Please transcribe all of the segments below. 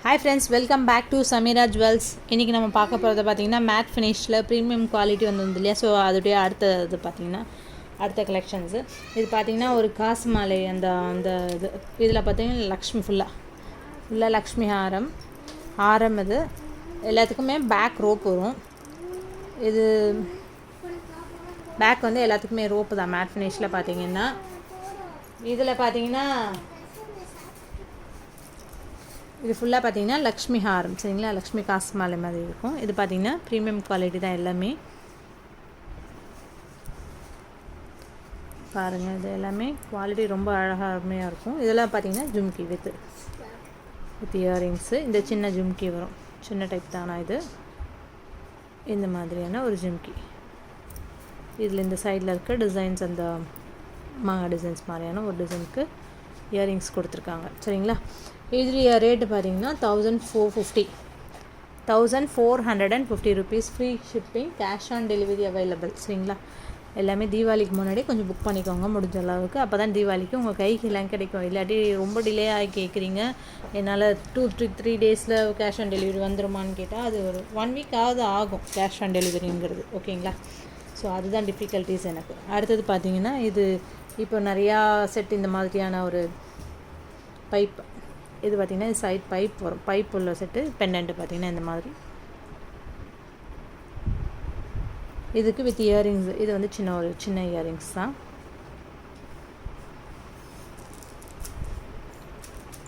Hi friends, welcome back to Samira Jewels. இன்றைக்கி நம்ம பார்க்க போகிறது பார்த்திங்கன்னா மேட் ஃபினிஷில் ப்ரீமியம் குவாலிட்டி வந்து இல்லையா. ஸோ அதோடைய அடுத்தது பார்த்திங்கன்னா அடுத்த கலெக்ஷன்ஸு இது பார்த்திங்கன்னா ஒரு காசு மாலை அந்த அந்த இது இதில் பார்த்திங்கன்னா லக்ஷ்மி ஃபுல்லாக லக்ஷ்மி ஹாரம் இது எல்லாத்துக்குமே பேக் ரோப் வரும். இது பேக் வந்து எல்லாத்துக்குமே ரோப்பு தான் மேட் ஃபினிஷில் பார்த்திங்கன்னா. இதில் பார்த்திங்கன்னா இது ஃபுல்லாக பார்த்திங்கன்னா லக்ஷ்மி ஹாரம், சரிங்களா, லக்ஷ்மி காசு மாலை மாதிரி இருக்கும். இது பார்த்திங்கன்னா ப்ரீமியம் குவாலிட்டி தான் எல்லாமே. பாருங்கள், இது எல்லாமே குவாலிட்டி ரொம்ப அழகாக இருக்கும். இதெல்லாம் பார்த்திங்கன்னா ஜும்கி வித் இயரிங்ஸு. இந்த சின்ன ஜும்கி வரும், சின்ன டைப் தானா இது. இந்த மாதிரியான ஒரு ஜும்கி. இதில் இந்த சைடில் இருக்க டிசைன்ஸ் அந்த மாங்காய் டிசைன்ஸ் மாதிரியான ஒரு டிசைனுக்கு இயரிங்ஸ் கொடுத்துருக்காங்க, சரிங்களா. இதோடைய ரேட்டு பார்த்தீங்கன்னா 1450 rupees. Free shipping, cash on delivery available, சரிங்களா. எல்லாமே தீபாவளிக்கு முன்னாடி கொஞ்சம் புக் பண்ணிக்கோங்க முடிஞ்ச அளவுக்கு. அப்போ தான் தீபாவளிக்கு உங்கள் கைக்கு எல்லாம் கிடைக்கும். இல்லாட்டி ரொம்ப டிலே ஆகி கேட்குறீங்க, என்னால் 2-3 டேஸில் கேஷ் ஆன் டெலிவரி வந்துடுமான்னு கேட்டால் அது ஒரு 1 வீக்காவது ஆகும் கேஷ் ஆன் டெலிவரிங்கிறது, ஓகேங்களா. ஸோ அதுதான் டிஃபிகல்ட்டிஸ் எனக்கு. அடுத்தது பார்த்திங்கன்னா இது இப்போ நிறையா செட் இந்த மாதிரியான ஒரு பைப். இது பார்த்திங்கன்னா சைட் பைப் வரும், பைப் உள்ள செட்டு. பெண்டன்ட்டு பார்த்திங்கன்னா இந்த மாதிரி. இதுக்கு வித் இயரிங்ஸ். இது வந்து சின்ன இயரிங்ஸ் தான்.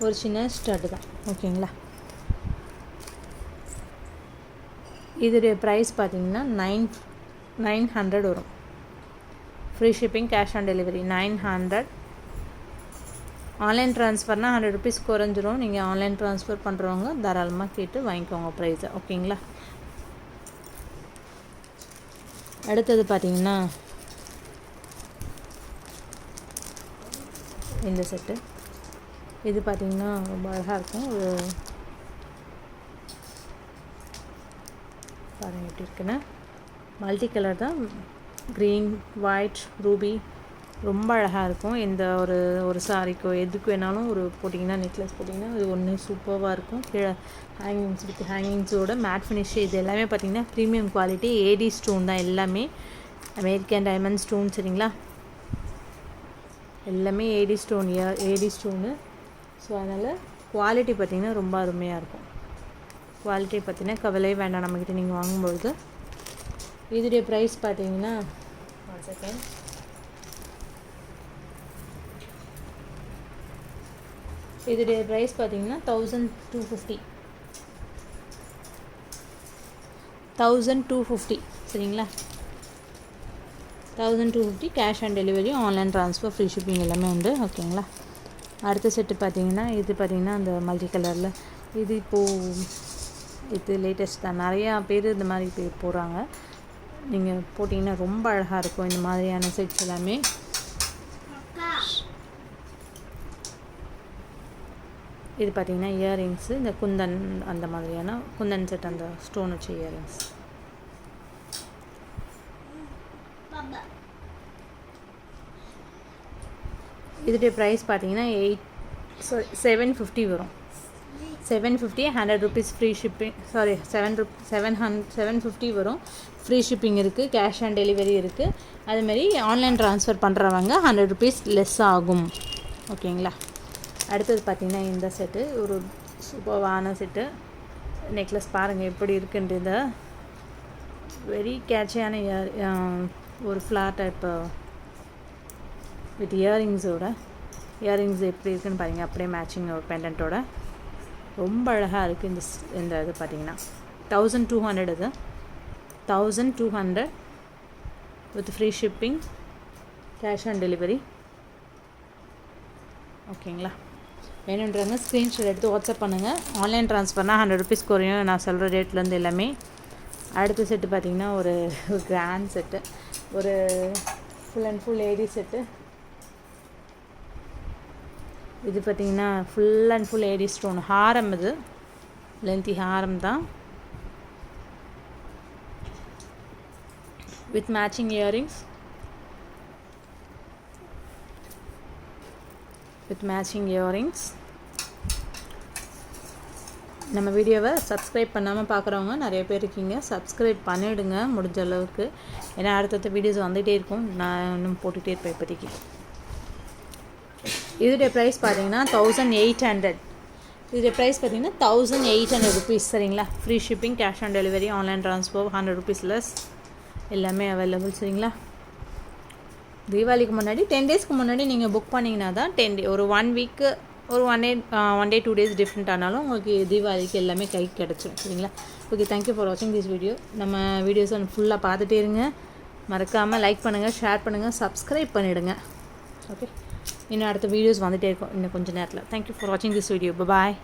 ஒரு சின்ன ஸ்டட் தான், ஓகேங்களா. இதோடைய ப்ரைஸ் பார்த்திங்கன்னா 900 வரும். Free shipping, cash on delivery 900. Online ட்ரான்ஸ்ஃபர்னால் 100 rupees குறைஞ்சிரும். நீங்கள் ஆன்லைன் ட்ரான்ஸ்ஃபர் பண்ணுறவங்க தாராளமாக கேட்டு வாங்கிக்கோங்க ப்ரைஸை, ஓகேங்களா. அடுத்தது பார்த்திங்கன்னா இந்த செட்டு. இது பார்த்திங்கன்னா ரொம்ப அழகாக இருக்கும். ஒரு பாருங்கள் எப்படி இருக்குன்னு. மல்டி கலர் தான், க்ரீன், ஒயிட், ரூபி. ரொம்ப அழகாக இருக்கும். இந்த ஒரு சாரிக்கோ எதுக்கு வேணாலும் ஒரு போட்டிங்கன்னா, நெக்லஸ் போட்டிங்கன்னா இது ஒன்று சூப்பராக இருக்கும். கீழே ஹேங்கிங்ஸ் வித் ஹேங்கிங்ஸோட மேட் ஃபினிஷ். இது எல்லாமே பார்த்திங்கன்னா ப்ரீமியம் குவாலிட்டி. ஏடி ஸ்டோன் தான் எல்லாமே, அமெரிக்கன் டைமண்ட் ஸ்டோன், சரிங்களா. எல்லாமே ஏடி ஸ்டோனு. ஸோ அதனால் குவாலிட்டி பார்த்திங்கன்னா ரொம்ப அருமையாக இருக்கும். குவாலிட்டி பார்த்திங்கன்னா கவலையே வேண்டாம் நம்மக்கிட்ட நீங்கள் வாங்கும்பொழுது. இதோடைய ப்ரைஸ் பார்த்திங்கன்னா 1 செகண்ட். இதோடைய ப்ரைஸ் பார்த்திங்கன்னா 1250, சரிங்களா. 1250 cash on delivery, online transfer, free shipping எல்லாமே உண்டு, ஓகேங்களா. அடுத்த செட்டு பார்த்திங்கன்னா இது பார்த்திங்கன்னா அந்த மல்டி கலரில். இது இப்போது இது லேட்டஸ்ட் தான். நிறையா பேர் இந்த மாதிரி போடுறாங்க. நீங்கள் போட்டிங்கன்னா ரொம்ப அழகாக இருக்கும் இந்த மாதிரியான செட்ஸ் எல்லாமே. இது பார்த்திங்கன்னா இயரிங்ஸு. இந்த குந்தன் அந்த மாதிரியான குந்தன் செட், அந்த ஸ்டோன் வச்ச இயரிங்ஸ். இதோடைய ப்ரைஸ் பார்த்திங்கன்னா 750 வரும். 750, 100 rupees ஃப்ரீ ஷிப்பிங். 750 வரும். ஃப்ரீ ஷிப்பிங் இருக்குது, கேஷ் ஆன் டெலிவரி இருக்குது. அதுமாரி ஆன்லைன் ட்ரான்ஸ்ஃபர் பண்ணுறவங்க 100 rupees லெஸ் ஆகும், ஓகேங்களா. அடுத்தது பார்த்திங்கன்னா இந்த செட்டு ஒரு சூப்பரான செட்டு. நெக்லஸ் பாருங்கள் எப்படி இருக்குன்றது. வெரி கேட்சியான ஒரு ஃப்ளார் டைப்பு வித் இயரிங்ஸோட. இயரிங்ஸ் எப்படி இருக்குன்னு பாருங்கள், அப்படியே மேட்சிங் ஒரு பெண்டன்ட்டோட ரொம்ப அழகாக இருக்குது. இந்த இது பார்த்திங்கன்னா 1200. இது 1200 with free shipping, cash on delivery, ஓகேங்களா. வேணுன்றவங்க ஸ்க்ரீன்ஷாட் எடுத்து வாட்ஸ்அப் பண்ணுங்கள். ஆன்லைன் ட்ரான்ஸ்ஃபர்னால் 100 rupees குறையும், நான் சொல்கிற ரேட்லேருந்து எல்லாமே. அடுத்த செட்டு பார்த்திங்கன்னா ஒரு கிராண்ட் செட்டு, ஒரு full and full AD set. இது பார்த்திங்கன்னா full and full AD stone ஹாரம். இது லென்த்தி ஹாரம் தான் with matching earrings. with matching earrings. நம்ம வீடியோவை சப்ஸ்கிரைப் பண்ணாமல் பார்க்குறவங்க நிறைய பேர் இருக்கீங்க. சப்ஸ்கிரைப் பண்ணிவிடுங்க முடிஞ்ச அளவுக்கு. ஏன்னா அடுத்தடுத்த வீடியோஸ் வந்துகிட்டே இருக்கும், நான் இன்னும் போட்டுகிட்டே இருப்பேன். இப்போதைக்கு இதோடைய ப்ரைஸ் பார்த்தீங்கன்னா 1800. இதோடைய ப்ரைஸ் பார்த்தீங்கன்னா 1800 ருபீஸ். சரிங்களா? Free shipping, cash on delivery, online transfer, 100 rupees less, எல்லாமே அவைலபிள். சரிங்களா? தீபாவளிக்கு முன்னாடி 10 டேஸ்க்கு முன்னாடி நீங்கள் புக் பண்ணிங்கன்னா தான் 10 டே, ஒரு 1 வீக்கு, ஒரு 1 டே 2 டேஸ் டிஃப்ரெண்ட் ஆனாலும் உங்களுக்கு தீபாவளிக்கு எல்லாமே கைக்கு கிடச்சிடும். சரிங்களா? ஓகே, தேங்க்யூ ஃபார் வாட்சிங் திஸ் வீடியோ. நம்ம வீடியோஸை ஃபுல்லாக பார்த்துட்டே இருங்க. மறக்காமல் லைக் பண்ணுங்கள், ஷேர் பண்ணுங்கள், சப்ஸ்கிரைப் பண்ணிவிடுங்க. ஓகே, இன்னும் அடுத்த வீடியோஸ் வந்துகிட்டே இருக்கும் இன்னும் கொஞ்சம் நேரத்தில். தேங்க்யூ ஃபார் வாட்சிங் திஸ் வீடியோ. பாய்.